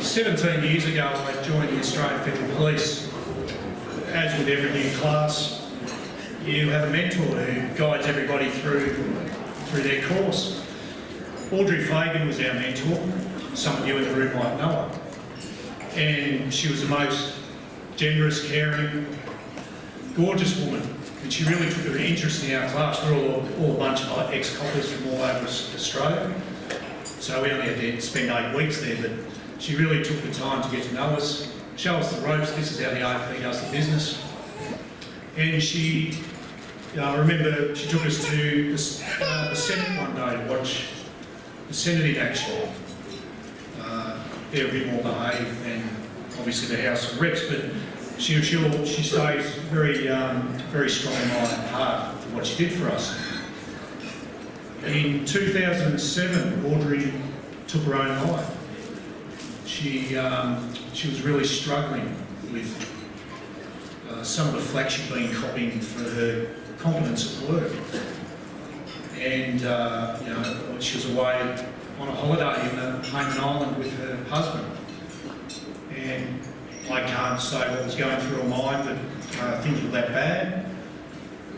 17 years ago, I joined the Australian Federal Police. As with every new class, you have a mentor who guides everybody through their course. Audrey Fagan was our mentor. Some of you in the room might know her. And she was the most generous, caring, gorgeous woman. And she really took an interest in our class. We're all a bunch of ex-coppers from all over Australia. So we only had to spend 8 weeks there, but she really took the time to get to know us, show us the ropes. This is how the AFP does the business. And she, I remember she took us to the Senate one day to watch the Senate in action. They're a bit more behaved than obviously the House of Reps, but she stays very strong-minded and hard for what she did for us. In 2007, Audrey took her own life. She was really struggling with some of the flack she'd been copying for her competence at work. And she was away on a holiday in the Hayman Island with her husband. And I can't say what was going through her mind, but things were that bad.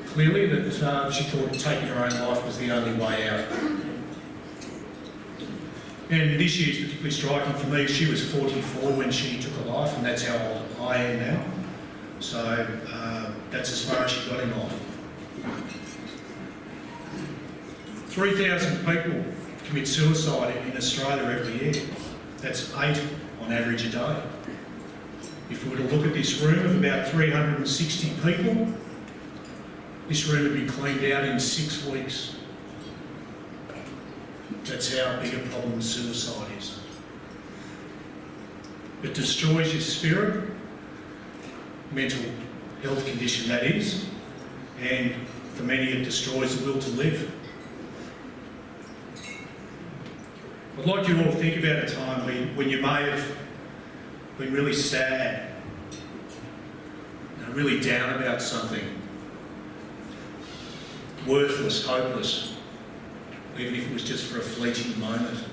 Clearly, that she thought taking her own life was the only way out. And this year's particularly striking for me. She was 44 when she took her life, and that's how old I am now. So that's as far as she got in life. 3,000 people commit suicide in Australia every year. That's 8 on average a day. If we were to look at this room of about 360 people, this room would be cleaned out in 6 weeks. That's how big a problem suicide is. It destroys your spirit, mental health condition that is, and for many it destroys the will to live. I'd like you all to think about a time when you may have been really sad, really down about something, worthless, hopeless, even if it was just for a fleeting moment.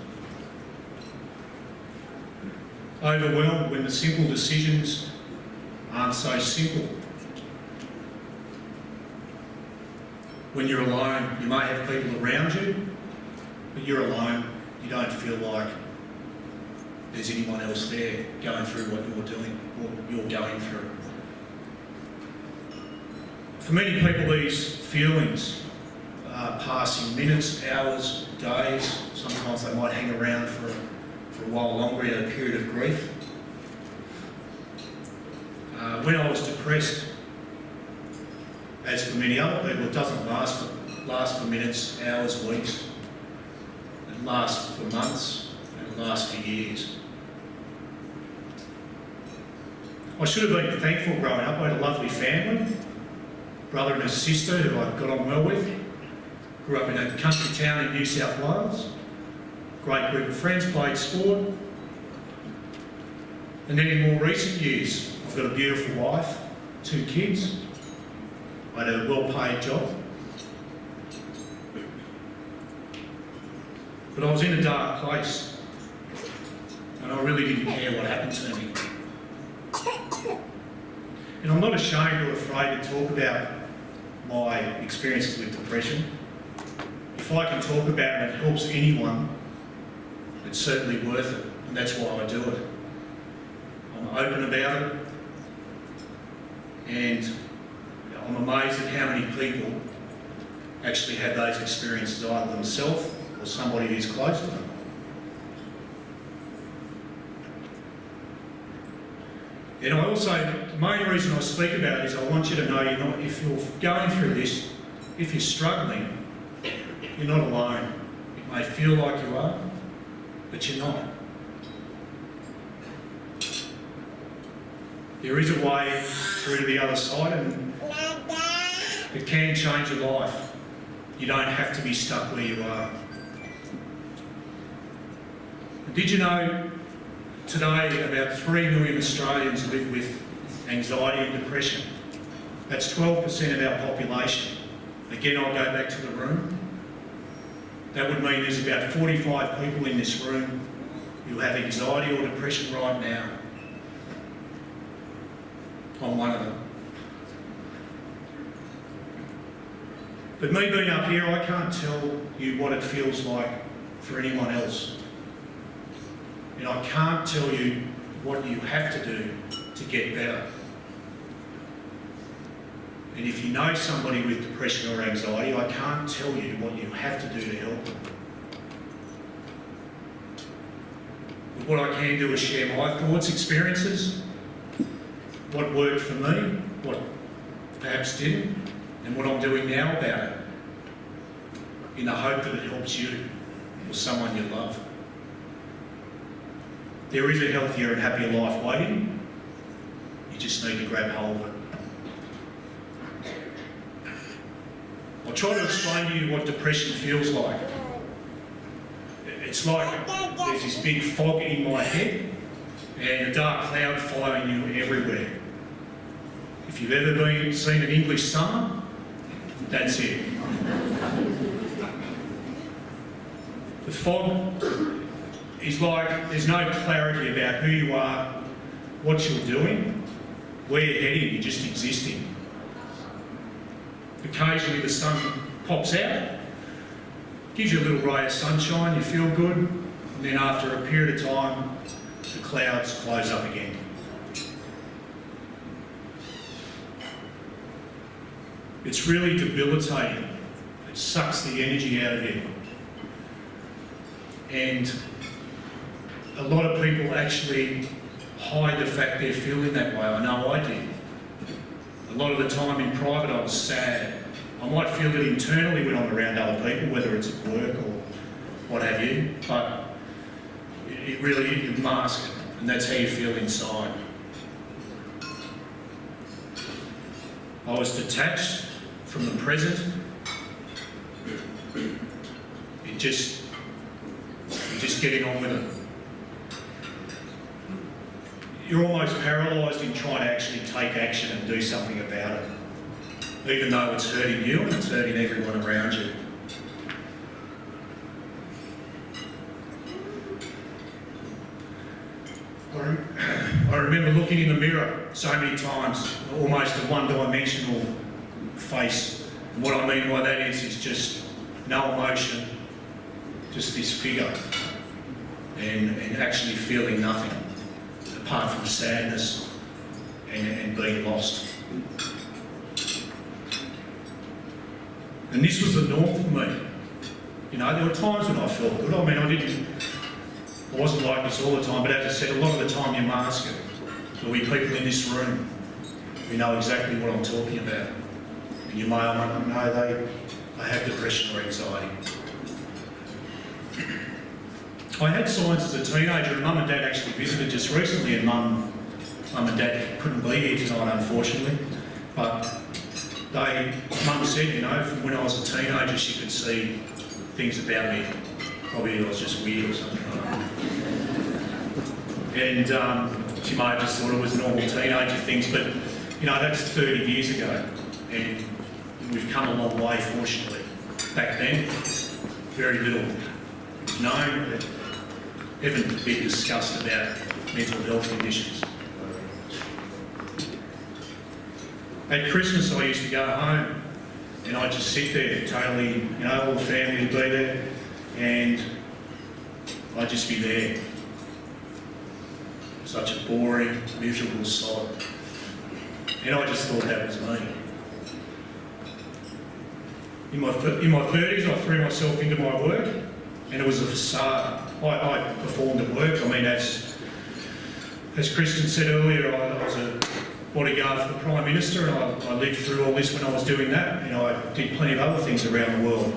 Overwhelmed when the simple decisions aren't so simple. When you're alone, you may have people around you, but you're alone. You don't feel like there's anyone else there going through what you're doing, what you're going through. For many people, these feelings pass in minutes, hours, days. Sometimes they might hang around for a while longer in a period of grief. When I was depressed, as for many other people, it doesn't last for minutes, hours, weeks. It lasts for months, and it lasts for years. I should have been thankful growing up. I had a lovely family, brother and a sister who I got on well with. Grew up in a country town in New South Wales. Great group of friends, played sport. And then in more recent years, I've got a beautiful wife, 2 kids. I had a well-paid job. But I was in a dark place, and I really didn't care what happened to me. And I'm not ashamed or afraid to talk about my experiences with depression. If I can talk about it and it helps anyone, it's certainly worth it, and that's why I do it. I'm open about it, and I'm amazed at how many people actually have those experiences, either themselves or somebody who's close to them. And I also, the main reason I speak about it is I want you to know if you're going through this, if you're struggling, you're not alone. It may feel like you are, but you're not. There is a way through to the other side, and it can change your life. You don't have to be stuck where you are. Did you know today about 3 million Australians live with anxiety and depression? That's 12% of our population. Again, I'll go back to the room. That would mean there's about 45 people in this room You have anxiety or depression right now. I'm one of them. But me being up here, I can't tell you what it feels like for anyone else. And I can't tell you what you have to do to get better. And if you know somebody with depression or anxiety, I can't tell you what you have to do to help them. But what I can do is share my thoughts, experiences, what worked for me, what perhaps didn't, and what I'm doing now about it, in the hope that it helps you or someone you love. There is a healthier and happier life waiting. You just need to grab hold of it. I'll try to explain to you what depression feels like. It's like there's this big fog in my head and a dark cloud following you everywhere. If you've ever seen an English summer, that's it. The fog is like there's no clarity about who you are, what you're doing, where you're heading, you're just existing. Occasionally the sun pops out, gives you a little ray of sunshine, you feel good, and then after a period of time, the clouds close up again. It's really debilitating. It sucks the energy out of you. And a lot of people actually hide the fact they're feeling that way. I know I did. A lot of the time in private I was sad. I might feel it internally when I'm around other people, whether it's at work or what have you, but it really, you mask it, and that's how you feel inside. I was detached from the present. You're just getting on with it. You're almost paralysed in trying to actually take action and do something about it, even though it's hurting you and it's hurting everyone around you. I remember looking in the mirror so many times, almost a one-dimensional face. And what I mean by that is just no emotion, just this figure, and actually feeling nothing apart from sadness and being lost. And this was the norm for me. You know, there were times when I felt good. I mean, I wasn't like this all the time, but as I said, a lot of the time you mask it. There'll be people in this room who know exactly what I'm talking about. And you may or may not know they have depression or anxiety. I had signs as a teenager, and Mum and Dad actually visited just recently, and Mum and Dad couldn't be here tonight, unfortunately. But Mum said, you know, from when I was a teenager, she could see things about me. Probably I was just weird or something like that. And she may have just thought it was normal teenager things, but, you know, that's 30 years ago. And we've come a long way, fortunately. Back then, very little known, haven't been discussed about mental health conditions. At Christmas I used to go home and I'd just sit there, totally, you know, all the family would be there and I'd just be there. Such a boring, miserable sight. And I just thought that was me. In my 30s I threw myself into my work and it was a facade. I performed at work. I mean, as Kristen said earlier, I was a bodyguard for the Prime Minister and I lived through all this when I was doing that. You know, I did plenty of other things around the world.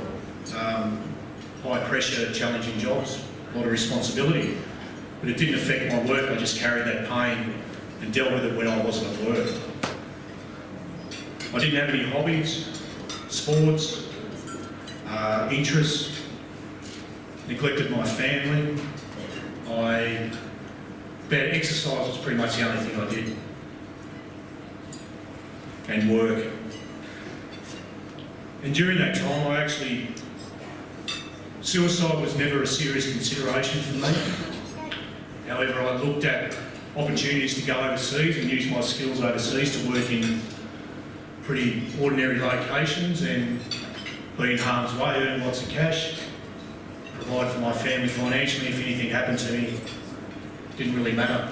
High pressure, challenging jobs, a lot of responsibility. But it didn't affect my work. I just carried that pain and dealt with it when I wasn't at work. I didn't have any hobbies, sports, interests. Neglected my family. Exercise was pretty much the only thing I did. And work. And during that time, suicide was never a serious consideration for me. However, I looked at opportunities to go overseas and use my skills overseas to work in pretty ordinary locations and be in harm's way, earn lots of cash, provide for my family financially. If anything happened to me, it didn't really matter.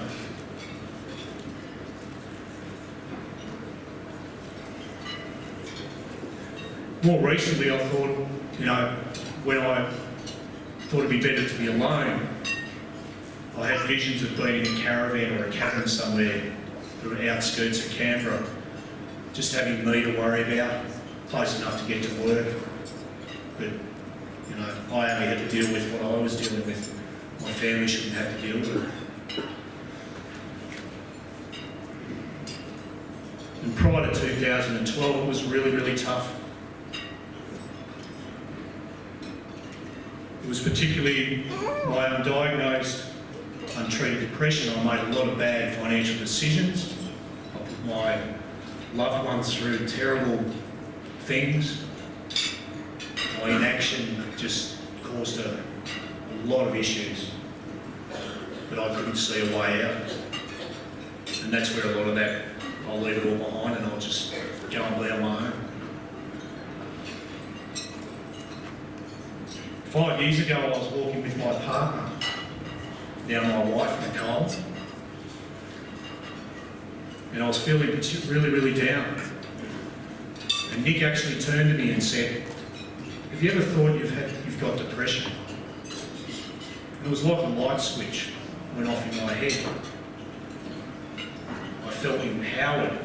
More recently, I thought, when I thought it'd be better to be alone, I had visions of being in a caravan or a cabin somewhere through the outskirts of Canberra, just having me to worry about, close enough to get to work. But, I only had to deal with what I was dealing with. My family shouldn't have to deal with it. And prior to 2012, it was really, really tough. It was particularly my undiagnosed, untreated depression. I made a lot of bad financial decisions. I put my loved ones through terrible things. My inaction just caused a lot of issues, but I couldn't see a way out. And that's where a lot of that, I'll leave it all behind and I'll just go and be on my own. 5 years ago, I was walking with my partner, now my wife, Nicole, and I was feeling really, really down. And Nick actually turned to me and said, "Have you ever thought you've got depression?" And it was like a light switch went off in my head. I felt empowered.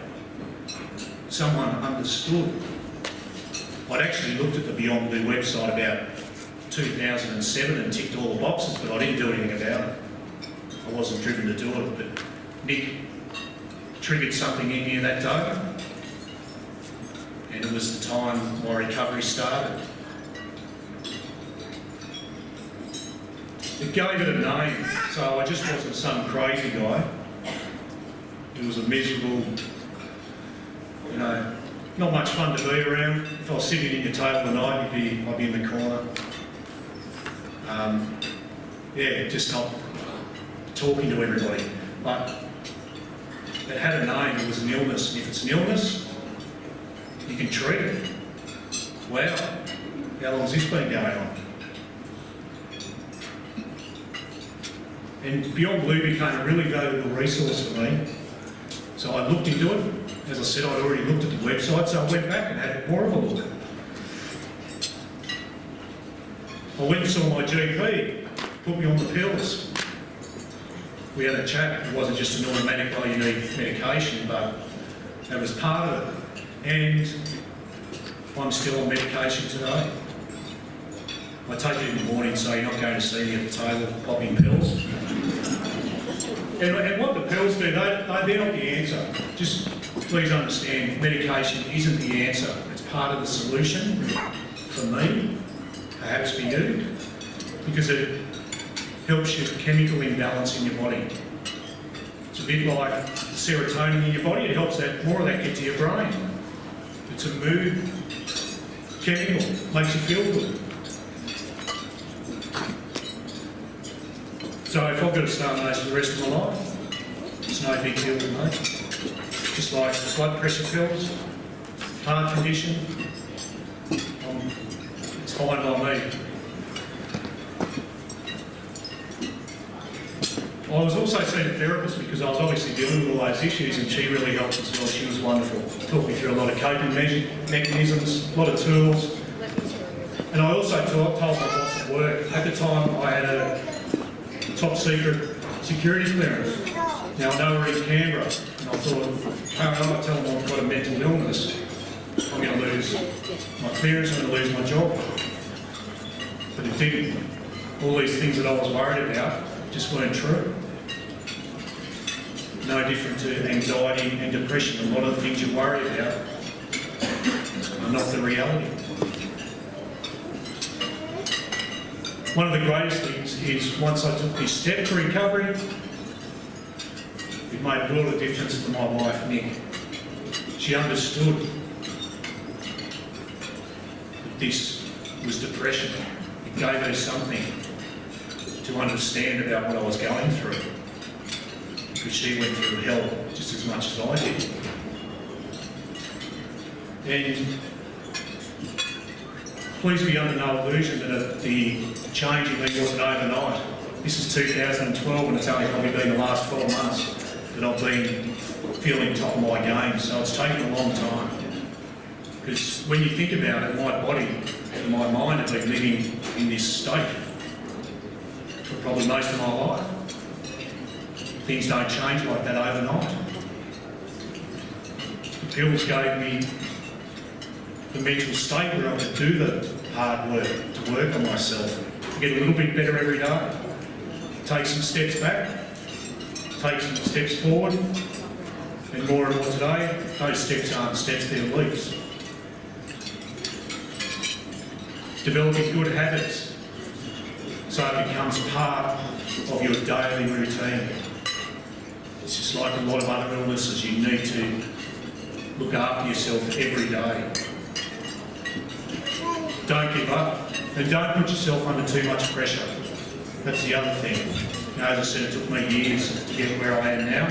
Someone understood. I'd actually looked at the Beyond Blue website about 2007 and ticked all the boxes, but I didn't do anything about it. I wasn't driven to do it, but Nick triggered something in me that day, and it was the time my recovery started. It gave it a name, so I just wasn't some crazy guy. It was a miserable, not much fun to be around. If I was sitting at your table at night, I'd be in the corner. Just not talking to everybody. But it had a name, it was an illness. And if it's an illness, you can treat it. Wow, how long has this been going on? And Beyond Blue became a really valuable resource for me. So I looked into it. As I said, I'd already looked at the website, so I went back and had more of a look. I went and saw my GP, put me on the pills. We had a chat. It wasn't just an automatic, oh, you need medication, but that was part of it. And I'm still on medication today. I take it in the morning, so you're not going to see me at the table popping pills. And what the pills do, they're not the answer. Just please understand, medication isn't the answer. It's part of the solution for me, perhaps for you, because it helps your chemical imbalance in your body. It's a bit like serotonin in your body. It helps that more of that get to your brain. It's a mood chemical, makes you feel good. So if I've got to start those for the rest of my life, it's no big deal to me. Just like blood pressure pills, heart condition, it's fine by me. I was also seeing a therapist because I was obviously dealing with all those issues, and she really helped as well. She was wonderful. Taught me through a lot of coping mechanisms, a lot of tools. And I also told my boss at work, at the time I had a top secret security clearance. Now I know we're in Canberra, and I thought, I tell them I've got a mental illness, I'm going to lose my clearance, I'm going to lose my job. But it didn't. All these things that I was worried about just weren't true. No different to anxiety and depression. A lot of the things you worry about are not the reality. One of the greatest things is once I took this step to recovery, it made a world of difference for my wife, Nick. She understood that this was depression. It gave her something to understand about what I was going through, because she went through hell just as much as I did. And please be under no illusion that the change in me wasn't overnight. This is 2012 and it's only probably been the last 12 months that I've been feeling top of my game, so it's taken a long time. Because when you think about it, my body and my mind have been living in this state for probably most of my life. Things don't change like that overnight. The pills gave me the mental state where I could do the hard work, to work on myself, to get a little bit better every day. Take some steps back, take some steps forward, and more today, those steps aren't steps, they're leaps. Developing good habits so it becomes part of your daily routine. It's just like a lot of other illnesses, you need to look after yourself every day. Don't give up, and don't put yourself under too much pressure. That's the other thing. You know, as I said, it took me years to get where I am now.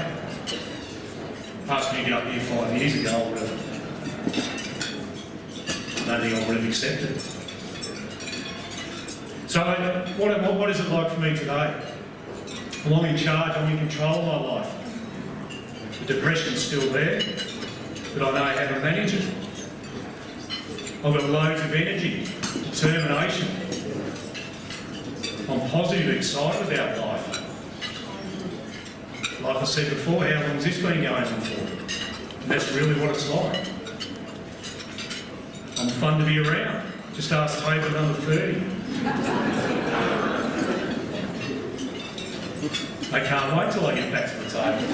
Asked me to get up here 5 years ago, I don't think I would have accepted. So what is it like for me today? Well, I'm in charge, I'm in control of my life. The depression's still there, but I know how to manage it. I've got loads of energy, determination. I'm positive, excited about life. Like I said before, how long has this been going on for? And that's really what it's like. I'm fun to be around. Just ask table number 30. I can't wait till I get back to the table.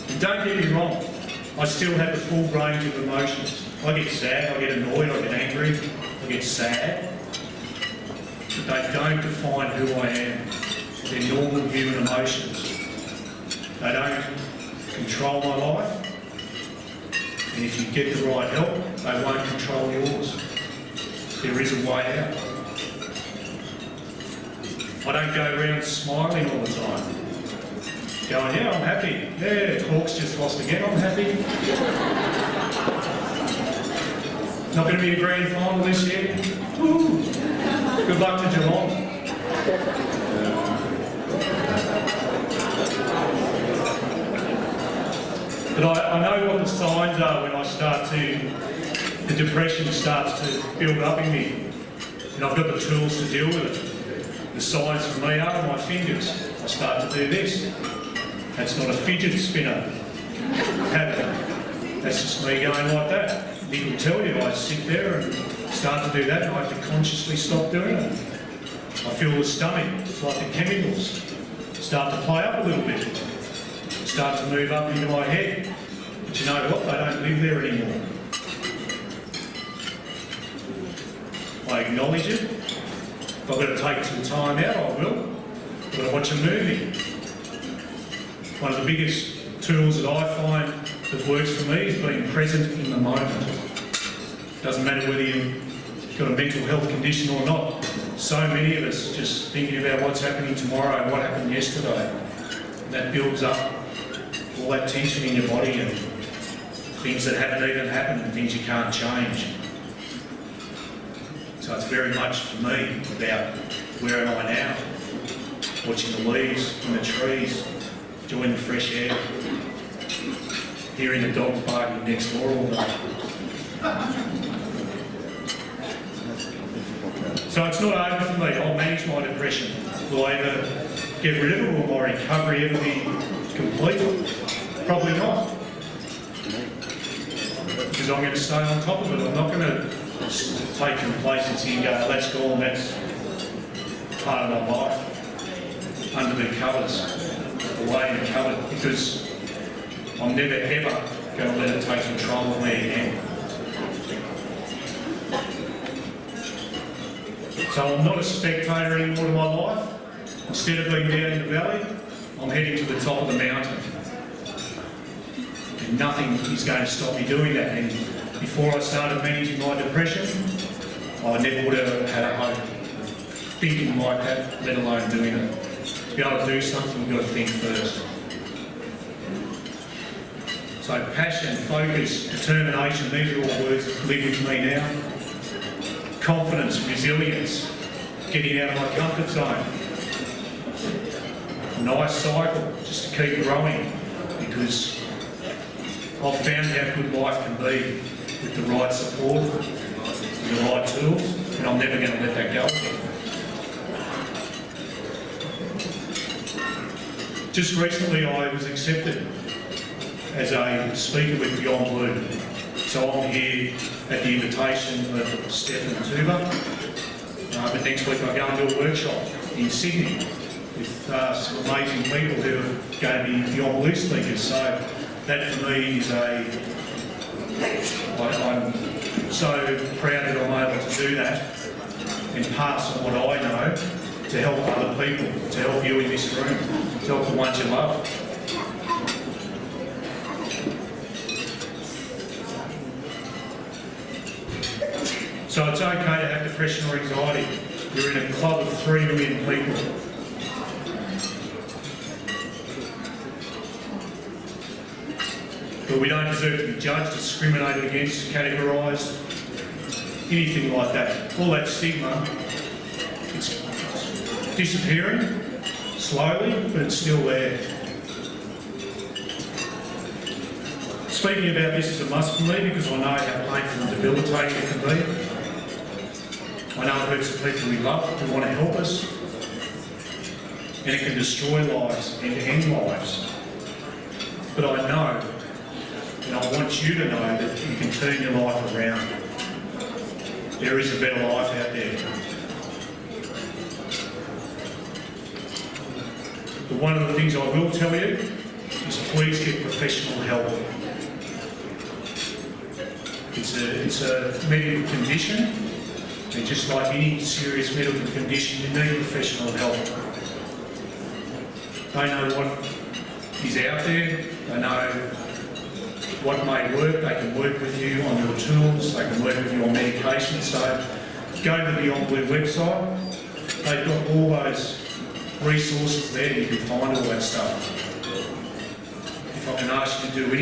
And don't get me wrong, I still have the full range of emotions. I get sad, I get annoyed, I get angry, I get sad. But they don't define who I am. They're normal human emotions. They don't control my life. And if you get the right help, they won't control yours. There is a way out. I don't go around smiling all the time. Going, yeah, I'm happy. Yeah, Hawks just lost again, I'm happy. Not going to be a grand final this year. Woo. Good luck to Geelong. But I know what the signs are when the depression starts to build up in me. And I've got the tools to deal with it. The signs for me are my fingers. I start to do this. That's not a fidget spinner habit. That's just me going like that. Nick will tell you, I sit there and start to do that and I have to consciously stop doing it. I feel the stomach, it's like the chemicals start to play up a little bit. Start to move up into my head. But you know what? They don't live there anymore. I acknowledge it. If I've got to take some time out, I will. I've got to watch a movie. One of the biggest tools that I find that works for me is being present in the moment. Doesn't matter whether you've got a mental health condition or not. So many of us just thinking about what's happening tomorrow and what happened yesterday. And that builds up all that tension in your body and things that haven't even happened and things you can't change. So it's very much for me about where am I now? Watching the leaves in the trees, enjoying the fresh air, hearing the dogs barking next door all day. So it's not over for me. I'll manage my depression. Will I ever get rid of it? Will my recovery ever be complete? Probably not. Because I'm going to stay on top of it. I'm not going to take complacency and go, that's gone, that's part of my life. Under the covers, away in the cupboard, because I'm never ever going to let it take control of me again. So I'm not a spectator anymore to my life. Instead of being down in the valley, I'm heading to the top of the mountain. And nothing is going to stop me doing that. And before I started managing my depression, I never would have had a hope thinking like that, let alone doing it. To be able to do something, we've got to think first. So passion, focus, determination, these are all words that live with me now. Confidence, resilience, getting out of my comfort zone. A nice cycle, just to keep growing, because I've found how good life can be with the right support, with the right tools, and I'm never going to let that go. Just recently I was accepted as a speaker with Beyond Blue. So I'm here at the invitation of Steph and Tuba. But next week I go and do a workshop in Sydney with some amazing people who are going to be Beyond Blue speakers. So that for me is I'm so proud that I'm able to do that and pass on what I know to help other people, to help you in this room, to help the ones you love. So it's okay to have depression or anxiety. You're in a club of 3 million people. But we don't deserve to be judged, discriminated against, categorised, anything like that. All that stigma, it's disappearing slowly, but it's still there. Speaking about this is a must for me because I know how painful and debilitating it can be. I know it hurts the people we love, who want to help us, and it can destroy lives and end lives. But I know, and I want you to know, that you can turn your life around. There is a better life out there. But one of the things I will tell you is please get professional help. It's a medical condition, and just like any serious medical condition, you need professional help. They know what is out there, they know what may work, they can work with you on your tools, they can work with you on medication. So go to the Beyond Blue website, they've got all those resources there, you can find all that stuff. If I can ask you to do anything,